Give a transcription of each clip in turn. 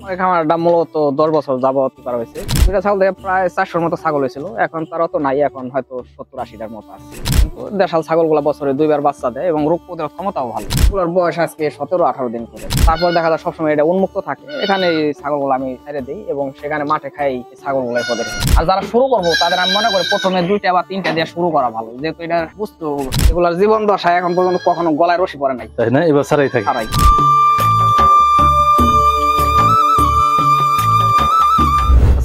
ওই খামারটা মূলত 10 বছর যাবত করা হয়েছে। দুইটা ছাগল থেকে প্রায় 400-র মতো ছাগল হয়েছিল। এখন তার অত নাই, এখন হয়তো 70-80টার মতো আছে। কিন্তু দেশাল ছাগলগুলা বছরে 2বার বাচ্চা দেয় এবং রোগ প্রতিরোধ ক্ষমতাও ভালো। এগুলোর বয়স আজকে 17-18 দিন করে। তারপর দেখা যায় সবসময় এটা উন্মুক্ত থাকে। এখানে এই ছাগলগুলো আমি ছেড়ে দিই এবং সেখানে মাঠে খাই ছাগলগুলাই পদের। আর যারা শুরু করবো তাদের আমি মনে করি প্রথমে 2টা বা 3টা দিয়ে শুরু করা ভালো, যেহেতু এটা বুঝতে এগুলোর জীবন দশায় এখন পর্যন্ত কখনো গলায় রশি পড়ে নাই, তাই না? এবার ছাড়াই থাকে।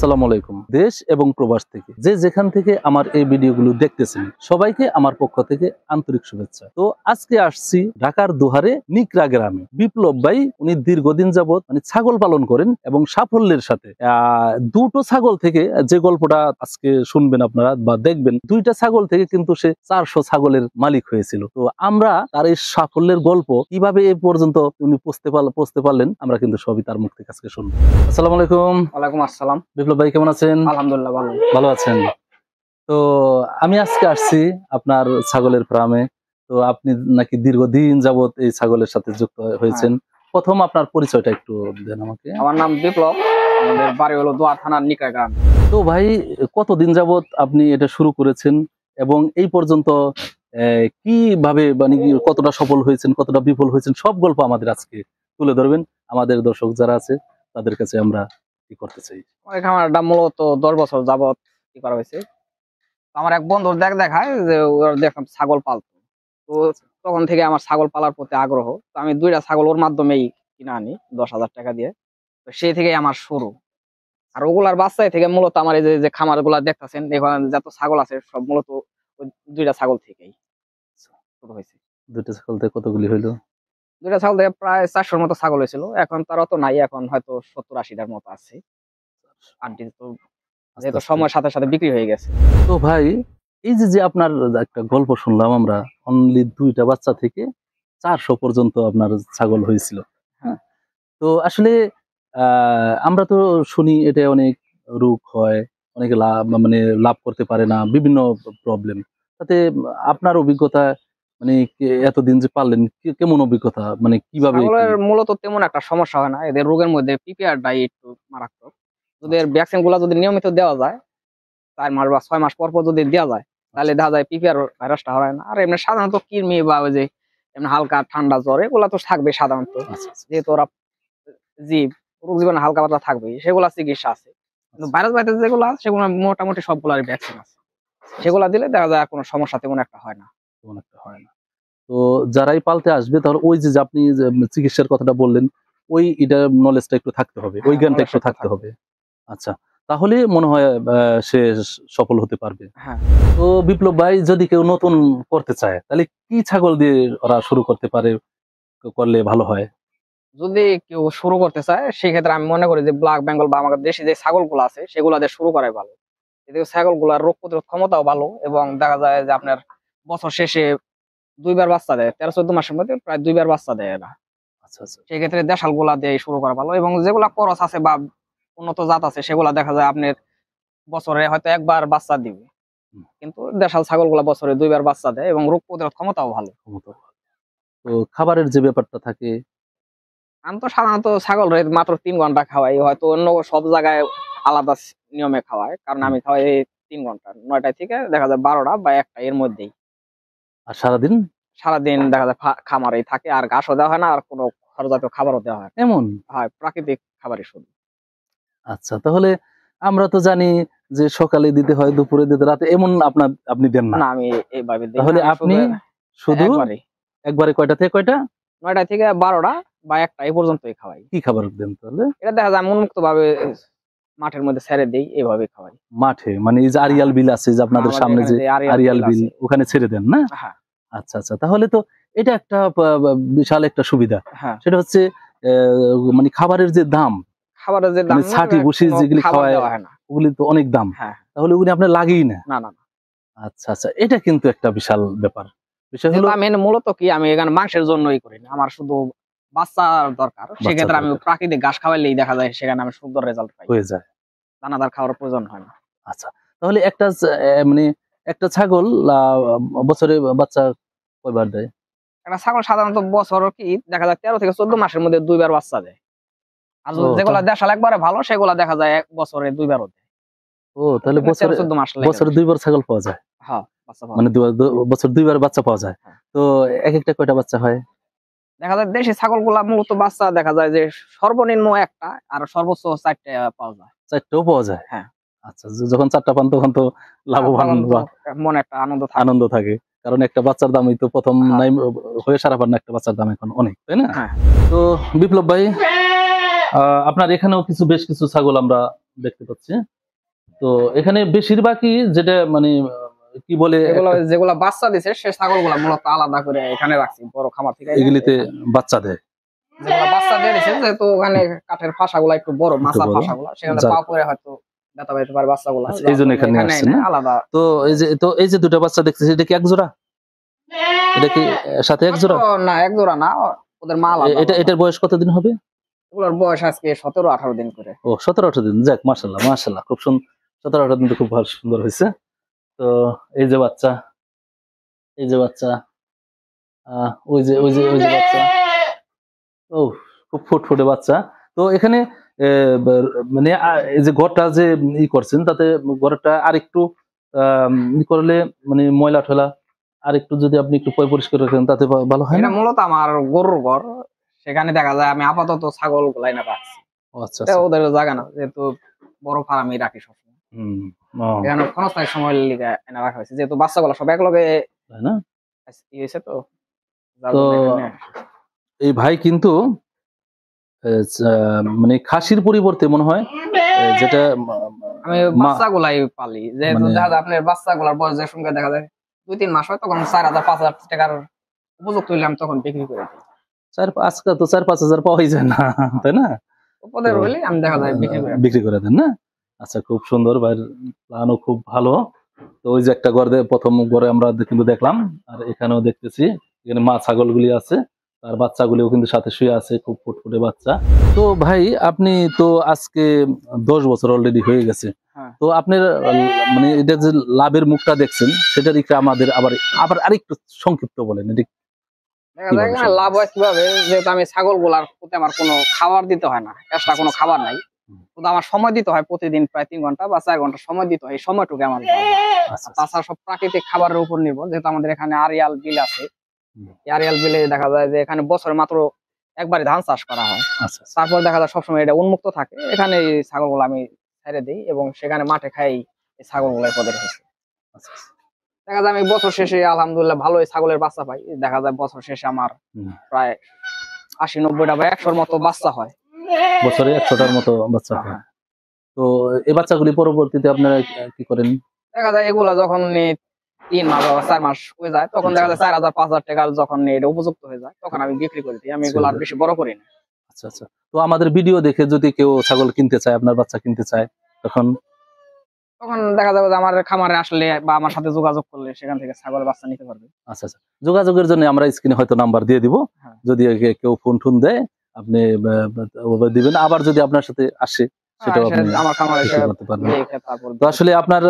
আসসালামু আলাইকুম। দেশ এবং প্রবাস থেকে যে যেখান থেকে আমার এই ভিডিওগুলো দেখতেছেন সবাইকে আমার পক্ষ থেকে আন্তরিক শুভেচ্ছা। তো আজকে আসছি ঢাকার দোহারে নিকরা গ্রামে। বিপ্লব ভাই উনি দীর্ঘদিন যাবত ছাগল পালন করেন এবং সাফল্যের সাথে দুটো ছাগল থেকে যে গল্পটা আজকে শুনবেন আপনারা বা দেখবেন, 2টা ছাগল থেকে কিন্তু সে 400 ছাগলের মালিক হয়েছিল। তো আমরা তার এই সাফল্যের গল্প কিভাবে এই পর্যন্ত উনি পৌঁছতে পারলেন আমরা কিন্তু সবই তার মুখ থেকে আজকে শুনবো। আসসালামু আলাইকুম। ওয়ালাইকুম আসসালাম। বিপ্লব ভাই কেমন আছেন? আলহামদুলিল্লাহ ভালো। ভালো আছেন? তো আমি আজকে আসছি আপনার ছাগলের ফার্মে। তো আপনি নাকি দীর্ঘদিন যাবত এই ছাগলের সাথে যুক্ত হয়েছেন। প্রথম আপনার পরিচয়টা একটু দেন আমাকে। আমার নাম বিপ্লব, আমাদের বাড়ি হলো দোয়ার থানার নিকরা গ্রাম। তো ভাই কতদিন যাবত আপনি এটা শুরু করেছেন এবং এই পর্যন্ত কিভাবে মানে কতটা সফল হয়েছেন, কতটা বিফল হয়েছেন, সব গল্প আমাদের আজকে তুলে ধরবেন। আমাদের দর্শক যারা আছে তাদের কাছে আমরা কি করতে চাই। ওই খামারটা মূলত 10 বছর যাবত করা হয়েছে। আমার এক বন্ধু দেখায় যে ওর দেখলাম ছাগল পালতো, তো তখন থেকে আমার ছাগল পালার প্রতি আগ্রহ। তো আমি 2টা ছাগল ওর মাধ্যমেই কিনে আনি 10,000 টাকা দিয়ে। তো সেই থেকেই আমার শুরু। আর ওগুলার বাচ্চাই থেকে মূলত আমার এই যে খামার গুলা দেখতেছেন, এখানে যত ছাগল আছে সব মূলত ওই 2টা ছাগল থেকেই শুরু হয়েছে। 2টা ছাগল থেকে কতগুলি হইলো? 2টা ছাগল থেকে প্রায় 400-র মতো ছাগল হয়েছিল। এখন তার অত নাই, এখন হয়তো 70-80টার মতো আছে। আন্টি তো যেহেতু সময়ের সাথে সাথে বিক্রি হয়ে গেছে। তো ভাই এই যে আপনার একটা গল্প শুনলাম আমরা, অনলি 2টা বাচ্চা থেকে 400 পর্যন্ত আপনার ছাগল হয়েছিল। হ্যাঁ, তো আসলে আমরা তো শুনি এটা অনেক রোগ হয়, অনেকে লাভ করতে পারে না, বিভিন্ন প্রবলেম। তাতে আপনার অভিজ্ঞতা মানে এতদিন যে পারলেন কেমন অভিজ্ঞতা, মানে কিভাবে? ছাগলের মূলত তেমন একটা সমস্যা হয় না। এদের রোগের মধ্যে পিপিআরটাই একটু মারাত্মক। যদি এর ভ্যাকসিন গুলা যদি নিয়মিত দেওয়া যায়, 4 মাস বা 6 মাস পর পর যদি দেওয়া যায়, তাহলে দেখা যায় পিপিআর ভাইরাসটা হয় না। আর এমনি সাধারণত কৃমি বা ওই যে এমনি হালকা ঠান্ডা জ্বর এগুলা তো থাকবে সাধারণত, যেহেতু ওরা জীব, রোগ জীবাণু হালকা পাতলা থাকবেই, সেগুলা চিকিৎসা আছে। কিন্তু ভাইরাস যেগুলো আছে সেগুলো মোটামুটি সবগুলারই ভ্যাকসিন আছে। সেগুলা দিলে দেখা যায় কোনো সমস্যা তেমন একটা হয় না। তো যারাই পালতে আসবে তাহলে ওই যে আপনি চিকিৎসার কথাটা বললেন, ওই এটা নলেজটা একটু থাকতে হবে, ওই জ্ঞানটা একটু থাকতে হবে। আচ্ছা, তাহলে মনে হয় সে সফল হতে পারবে। তো বিপ্লব ভাই, যদি কেউ নতুন করতে চায় তাহলে কি ছাগল দিয়ে ওরা শুরু করতে পারে, করলে ভালো হয়? যদি কেউ শুরু করতে চায় সেক্ষেত্রে আমি মনে করি যে ব্ল্যাক বেঙ্গল বা আমাদের দেশে যে ছাগলগুলো আছে সেগুলো দিয়ে শুরু করাই ভালো। এদিকে ছাগলগুলোর রোগ প্রতিরোধ ক্ষমতাও ভালো এবং দেখা যায় যে আপনার বছর শেষে 2বার বাচ্চা দেয়, 13-14 মাসের মধ্যে প্রায় 2বার বাচ্চা দেয় এরা। সেক্ষেত্রে দেশাল গুলা দিয়ে শুরু করা ভালো এবং যেগুলা করস আছে বা উন্নত জাত আছে সেগুলা দেখা যায় আপনার বছরে হয়তো 1বার বাচ্চা দিবে, কিন্তু দেশাল ছাগলগুলা বছরে 2বার বাচ্চা দেয় এবং রোগ প্রতিরোধ ক্ষমতাও ভালো। তো খাবারের যে ব্যাপারটা থাকে, আমি তো সাধারণত ছাগল মাত্র 3 ঘন্টা খাওয়াই, হয়তো অন্য সব জায়গায় আলাদা নিয়মে খাওয়ায়, কারণ আমি খাওয়াই 3 ঘন্টা, 9টা থেকে দেখা যায় 12টা বা 1টা এর মধ্যেই। আর সারাদিন দেখা যায় খামারেই থাকে, আর ঘাসও দেওয়া হয় না, আর কোনো খড়জাতীয় খাবারও দেওয়া হয় না। এমন হয় প্রাকৃতিক খাবারই শুধু। আচ্ছা, তাহলে আমরা তো জানি যে সকালে দিতে হয়, দুপুরে দিতে, রাতে, এমন আপনি দেন না? না, আমি এইভাবে দিই। তাহলে আপনি শুধু একবারে কয়টা থেকে কয়টা? 9টা থেকে 12টা বা 1টা এই পর্যন্তই খাওয়াই। কি খাবার দেন তাহলে? এটা দেখা যায় উন্মুক্ত ভাবে মাঠের মধ্যে ছেড়ে দেই, এইভাবে খাওয়াই। মাঠে মানে এই যে আরিয়াল বিল আছে যে আপনাদের সামনে, যে আরিয়াল বিল, ওখানে ছেড়ে দেন না? আচ্ছা আচ্ছা, তাহলে তো এটা একটা বিশাল একটা সুবিধা। সেটা হচ্ছে মানে খাবারের যে দাম, ছাটি বসি যেগুলি খাওয়ায় ওগুলি তো অনেক দাম, তাহলে ওগুলি আপনার লাগেই না। না না। আচ্ছা আচ্ছা, এটা কিন্তু একটা বিশাল ব্যাপার। বিষয় হলো আমি মূলত কি, আমি এখানে মাংসের জন্যই করি না, আমার শুধু বাচ্চার দরকার। সেক্ষেত্রে আমি প্রাকৃতিক ঘাস খাওয়াইলেই দেখা যায় সেখানে আমি সুন্দর রেজাল্ট পাই, হয়ে যায়, দানাদার খাওয়ার প্রয়োজন হয় না। আচ্ছা, তাহলে মানে একটা ছাগল বছরে বাচ্চা কয়বার দেয়? একটা ছাগল সাধারণত বছর কি দেখা যায় 13 থেকে 14 মাসের মধ্যে 2বার বাচ্চা দেয়। আর ও, যেগুলা দেশাল একবারে ভালো সেগুলা দেখা যায় 1 বছরে 2 বারও দেয়। ও তাহলে বছরে 14 মাস লেগে বছরে যায়। 2 বার ছাগল পাওয়া যায়, হ্যাঁ, বাচ্চা পাওয়া মানে যায়। বছর 2 বার বাচ্চা পাওয়া যায়। হ্যাঁ। তো এক একটা কয়টা বাচ্চা হয়? দেখা যায় দেশি ছাগলগুলা মূলত বাচ্চা দেখা যায় যে সর্বনিম্ন 1টা আর সর্বোচ্চ 4টা পাওয়া যায়। 4টাও পাওয়া যায়। হ্যাঁ। আচ্ছা, যখন 4টা পান তখন তো লাভবান তখন তো বা মনে একটা আনন্দ থাকে। আনন্দ থাকে, কারণ একটা বাচ্চার দামই তো প্রথম হ্যাঁ। নাই হয়ে সারা পান না, একটা বাচ্চার দাম এখন অনেক, তাই না? হ্যাঁ। তো বিপ্লব ভাই, আপনার এখানেও বেশ কিছু ছাগল আমরা দেখতে পাচ্ছি। তো এখানে বেশিরভাগই যেটা মানে কি বলে যেগুলা বাচ্চা দিছে সে ছাগলগুলা মূলত আলাদা করে এখানে রাখছি বড় খামার থেকে এনে এগুলিতে এখানে। বাচ্চা দেয়। যেগুলা বাচ্চা দিয়ে দিছে যেহেতু ওখানে কাঠের ফাঁসাগুলা একটু বড়, মাছার বড়, ফাঁসাগুলা সেখানে যার- পা পরে হয়তো ব্যথা পাইতে পারে বাচ্চাগুলা। আচ্ছা, এই জন্য এখানে আসছেন এনে না? আলাদা। তো এই যে দুটো বাচ্চা দেখতেছি, এটা কি এক জোড়া? এটা কি সাথে এক জোড়া? না, এক জোড়া না, ওদের মা আলাদা এটা আলাদা। এটার বয়স কতদিন হবে? ওগুলোর বয়স আজকে 17-18 দিন করে। ও 17-18 দিন, যাক মাশাআল্লাহ মাশাআল্লাহ, খুব সুন্দর। 17-18 দিন তো খুব ভালো, সুন্দর হয়েছে। তো এই যে বাচ্চা, এই যে বাচ্চা, ওই যে বাচ্চা, ও খুব ফুটফুটে বাচ্চা। তো এখানে মানে এই যে ঘরটা যে করছেন, তাতে ঘরটা আরেকটু ই করলে মানে ময়লা ঠেলা আরেকটু যদি আপনি একটু পরিষ্কার রাখেন তাতে ভালো হয় না? এটা মূলত আমার গরুর ঘর, সেখানে দেখা যায় আমি আপাতত ছাগল গুলাই না রাখছি। ও আচ্ছা এটা আচ্ছা। ওদের জায়গা না, যেহেতু বড় ফার্মই রাখি সবসময়। হুম। ও, এখানে ক্ষণস্থায়ী সময় লিগে এনে রাখা হয়েছে, যেহেতু বাচ্চাগুলো সব একলগে তাই না? হয়েছে তো যার তো জন্য এখানে। এই ভাই কিন্তু মানে খাসির পরিবর্তে মনে হয় যেটা আমি বাচ্চাগুলাই পালি, যেহেতু দেখা যায় আপনার বাচ্চাগুলার বয়স যে সঙ্গে দেখা যায় 2-3 মাস হয়, তখন 4,000-5,000 টাকার উপযুক্ত হইলে আমি তখন বিক্রি করে দিই। আজকাল তো 4-5 হাজার পাওয়াই যায় না, তাই না? ওদের হইলে আমি দেখা যায় বিক্রি করে দেন না? আচ্ছা, খুব সুন্দর, ভাইয়ের প্ল্যানও খুব ভালো। তো ওই যে একটা প্রথম ঘরে আমরা কিন্তু দেখলাম, আর এখানেও দেখতেছি এখানে মা ছাগলগুলি আছে, আর বাচ্চাগুলিও কিন্তু সাথে শুয়ে আছে, খুব ফুটফুটে বাচ্চা। তো ভাই, আপনি তো আজকে 10 বছর অলরেডি হয়ে গেছে। হ্যাঁ। তো আপনার মানে এটা যে লাভের মুখটা দেখছেন, সেটার একটু আমাদের আবার আরেকটু সংক্ষিপ্ত বলেন। এটা দেখা যায় এখানে লাভ হয় কিভাবে, যেহেতু আমি ছাগল গুলার প্রতি আমার কোনো খাবার দিতে হয় না, এক্সট্রা কোনো খাবার নাই, শুধু আমার সময় দিতে হয় প্রতিদিন প্রায় 3 ঘন্টা বা 4 ঘন্টা সময় দিতে হয়, এই সময়টুকু আমার লাভ হয়। আচ্ছা, আর তাছাড়া সব প্রাকৃতিক খাবারের উপর নির্ভর, যেহেতু আমাদের এখানে আরিয়াল বিল আছে। এই আরিয়াল বিলে দেখা যায় যে এখানে বছরে মাত্র একবারই ধান চাষ করা হয়। আচ্ছা, তারপর দেখা যায় সবসময় এটা উন্মুক্ত থাকে, এখানে এই ছাগলগুলো আমি ছেড়ে দিই এবং সেখানে মাঠে খাই এই ছাগলগুলো পদে রেখেছি। আচ্ছা। দেখা যায় আমি বছর শেষে আলহামদুলিল্লাহ ভালোই ছাগলের বাচ্চা পাই। দেখা যায় বছর শেষে আমার প্রায় 80-90টা বা 100-র মতো বাচ্চা হয়। বছরে 100টার মতো বাচ্চা হয়। তো এই বাচ্চাগুলি পরবর্তীতে আপনারা কি করেন? দেখা যায় এগুলা যখন 3 মাস বা 4 মাস হয়ে যায়, তখন দেখা যায় 4,000-5,000 টাকার যখন এটা উপযুক্ত হয়ে যায়, তখন আমি বিক্রি করে দিই। আমি এগুলো আর বেশি বড় করি না। আচ্ছা আচ্ছা। তো আমাদের ভিডিও দেখে যদি কেউ ছাগল কিনতে চায়, আপনার বাচ্চা কিনতে চায়, তখন দেখা যাবে যে আমার খামারে আসলে বা আমার সাথে যোগাযোগ করলে সেখান থেকে ছাগলের বাচ্চা নিতে পারবে। আচ্ছা আচ্ছা, যোগাযোগের জন্য আমরা স্ক্রিনে হয়তো নাম্বার দিয়ে দিব। হ্যাঁ। যদি কেউ ফোন দেয় আপনি দিবেন, আবার যদি আপনার সাথে আসে সেটাও আপনি আমার খামারে এসে করতে পারবেন। দেখে তারপর তো আসলে আপনার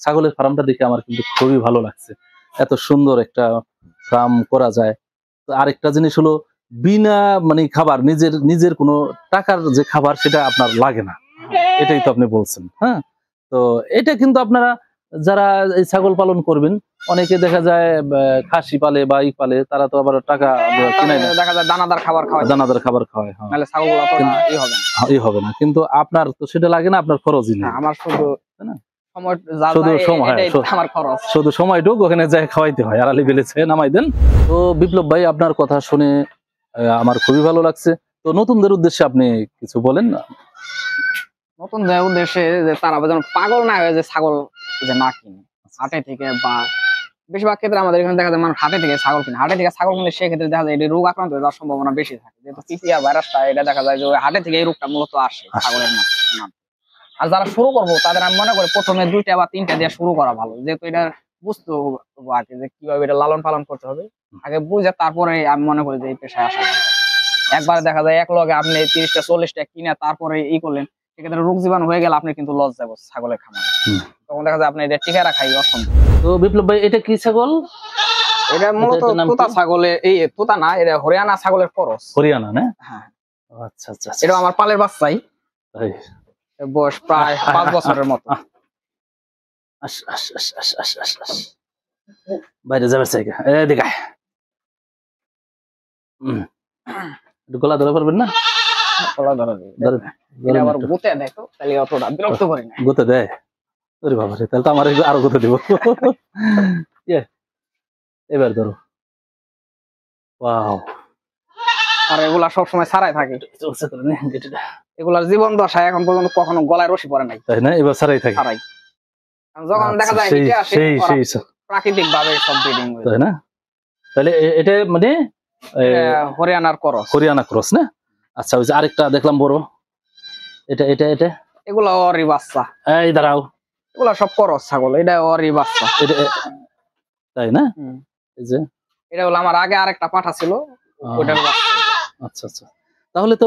ছাগলের ফার্মটা দেখে আমার কিন্তু খুবই ভালো লাগছে, এত সুন্দর একটা ফার্ম করা যায়। তো আরেকটা জিনিস হলো, বিনা মানে খাবার, নিজের কোনো টাকার যে খাবার সেটা আপনার লাগে না, এটাই তো আপনি বলছেন। হ্যাঁ, তো এটা কিন্তু আপনারা যারা এই ছাগল পালন করবেন, অনেকে দেখা যায় খাসি পালে বা পালে, তারা তো আবার টাকা কিনে না, দেখা যায় দানাদার খাবার খাওয়ায়, দানাদার খাবার খাওয়ায়, হ্যাঁ, নাহলে ছাগলগুলো তো ই হবে না। কিন্তু আপনার তো সেটা লাগে না, আপনার খরচই নেই। আমার শুধু সময়, আমার খরচ শুধু সময়টুকু ওখানে যায় খাওয়াইতে হয়, আড়ালি বেলেছে নামাই দেন। তো বিপ্লব ভাই, আপনার কথা শুনে আমার খুবই ভালো লাগছে। তো নতুনদের উদ্দেশ্যে আপনি কিছু বলেন না? নতুন উদ্দেশ্যে যে তারা যেন পাগল না হয়ে যে ছাগল যে না কিনে হাটে থেকে, বা বেশিরভাগ ক্ষেত্রে আমাদের এখানে দেখা যায় মানুষ হাটে থেকে ছাগল কিনে। হাটে থেকে ছাগল কিনলে সেক্ষেত্রে দেখা যায় এটি রোগ আক্রান্ত হয়ে যাওয়ার সম্ভাবনা বেশি থাকে, যেহেতু পিপিআর ভাইরাসটা এটা দেখা যায় যে হাটে থেকে এই রোগটা মূলত আসে ছাগলের নাম। আর যারা শুরু করবো তাদের আমি মনে করি প্রথমে 2টা বা 3টা দিয়ে শুরু করা ভালো, যেহেতু এটা বুঝতে হবে আগে যে কিভাবে এটা লালন পালন করতে হবে, আগে বুঝে তারপরে আমি মনে করি যে এই পেশায় আসা ভালো। একবারে দেখা যায় এক লগে আপনি 30টা-40টা কিনে তারপরে করলেন, সেক্ষেত্রে রোগ জীবাণু হয়ে গেলে আপনি কিন্তু লস যাবো ছাগলের খামারে, তখন দেখা যায় আপনি এটা টিকে রাখাই অসম্ভব। তো বিপ্লব ভাই, এটা কি ছাগল? এটা মূলত তোতা ছাগলের, এই তোতা না, এটা হরিয়ানা ছাগলের ক্রস। হরিয়ানা না? হ্যাঁ, আচ্ছা আচ্ছা আচ্ছা। এটা আমার পালের বাচ্চাই, তাই। এর বয়স প্রায় 5 বছরের মতো। আস আস আস আস আস আস আস। বাইরে যাবে জায়গা, এদিকে আয়। একটু গলা ধরে পারবেন না? গলা ধরা যাবে। ধরেন, এটা ধরেন আবার একটু। গুতে দেয় তো, তাহলে অতটা বিরক্ত করি না। গুতে দেয়? ওরে বাবা রে, তাহলে তো আমার আরো গুতে দিব। এবার ধরো। ওয়াও। আর এগুলা সবসময় ছাড়াই থাকে। চলছে করে নে, গেটিটা। এগুলার জীবন দশায় এখন পর্যন্ত কখনো গলায় রশি পড়ে নাই, তাই না? এবার ছাড়াই থাকে। ছাড়াই। কারণ যখন দেখা যায় সেই নিচে আসে, সেই ওরা সেই প্রাকৃতিক ভাবে সব ব্রিডিং হয়ে তাই না? তাহলে এটা মানে হরিয়ানার করস। হরিয়ানা ক্রস না? আচ্ছা, ওই যে আরেকটা দেখলাম বড়, এটা এটা এটা এগুলা অরি বাচ্চা, এই দাঁড়াও, এগুলা সব করস ছাগল, এটা অরি বাচ্চা। এটা তাই না? এই যে এটা হলো আমার আগে আরেকটা পাঠা ছিল, ওটার বাচ্চা। আচ্ছা আচ্ছা। তাহলে তো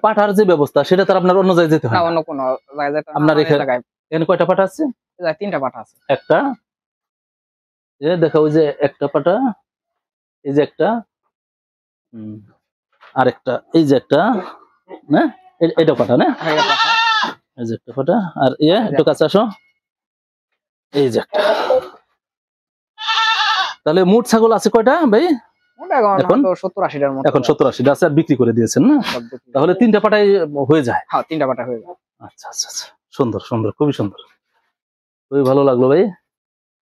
পাঠার যে ব্যবস্থা সেটা তো আপনার অন্য জায়গায় যেতে হয় না, না? অন্য কোনো জায়গায় যেতে হয় না, আপনার আমার এই এখানে জায়গায় এখানে কয়টা পাঠা আছে? 3টা পাঠা আছে। একটা, এই দেখো, ওই যে একটা পাঠা, এই যে একটা, আরেকটা, এই যে একটা, না এটা পাঠা না? এটা পাঠা। এই যে একটা পাঠা, আর একটু কাছে আসো, এই যে একটা। তাহলে মোট ছাগল আছে কয়টা ভাই? এখন 70-80টার মতো। এখন 70-80টা আছে, আর বিক্রি করে দিয়েছেন না? সব বিক্রি। তাহলে 3টা পাঠাই হয়ে যায়? হ্যাঁ, 3টা পাঠা হয়ে যায়। আচ্ছা আচ্ছা আচ্ছা, সুন্দর সুন্দর, খুবই সুন্দর, খুবই ভালো লাগলো ভাই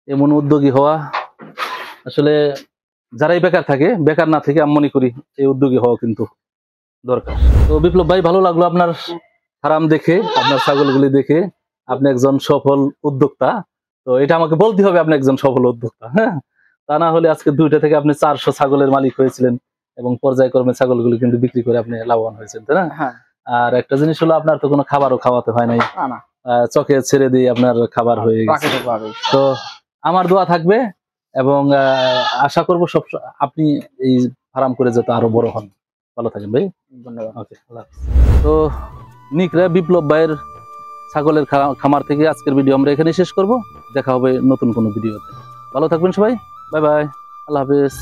এমন উদ্যোগী হওয়া। আসলে যারাই বেকার থাকে, বেকার না থেকে আমি মনে করি এই উদ্যোগী হওয়া কিন্তু দরকার। তো বিপ্লব ভাই, ভালো লাগলো আপনার ফার্ম দেখে, আপনার ছাগলগুলি দেখে। আপনি একজন সফল উদ্যোক্তা, তো এটা আমাকে বলতে হবে আপনি একজন সফল উদ্যোক্তা, হ্যাঁ? তা না হলে আজকে 2টা থেকে আপনি 400 ছাগলের মালিক হয়েছিলেন, এবং পর্যায়ক্রমে ছাগলগুলি কিন্তু বিক্রি করে আপনি লাভবান হয়েছেন, তাই না? হ্যাঁ। আর একটা জিনিস হলো, আপনার তো কোনো খাবারও খাওয়াতে হয় নাই, না না, চকে ছেড়ে দিয়ে আপনার খাবার হয়ে গেছে। প্রাকৃতিক ভাবে। তো আমার দোয়া থাকবে, এবং আশা করব সব আপনি এই ফার্ম করে যাতে আরো বড় হন। ভালো থাকেন ভাই, ধন্যবাদ। ওকে, আল্লাহ হাফেজ। তো নিকরা বিপ্লব ভাইয়ের ছাগলের খামার থেকে আজকের ভিডিও আমরা এখানে শেষ করব। দেখা হবে নতুন কোনো ভিডিওতে। ভালো থাকবেন সবাই, বাই বাই, আল্লাহ হাফেজ।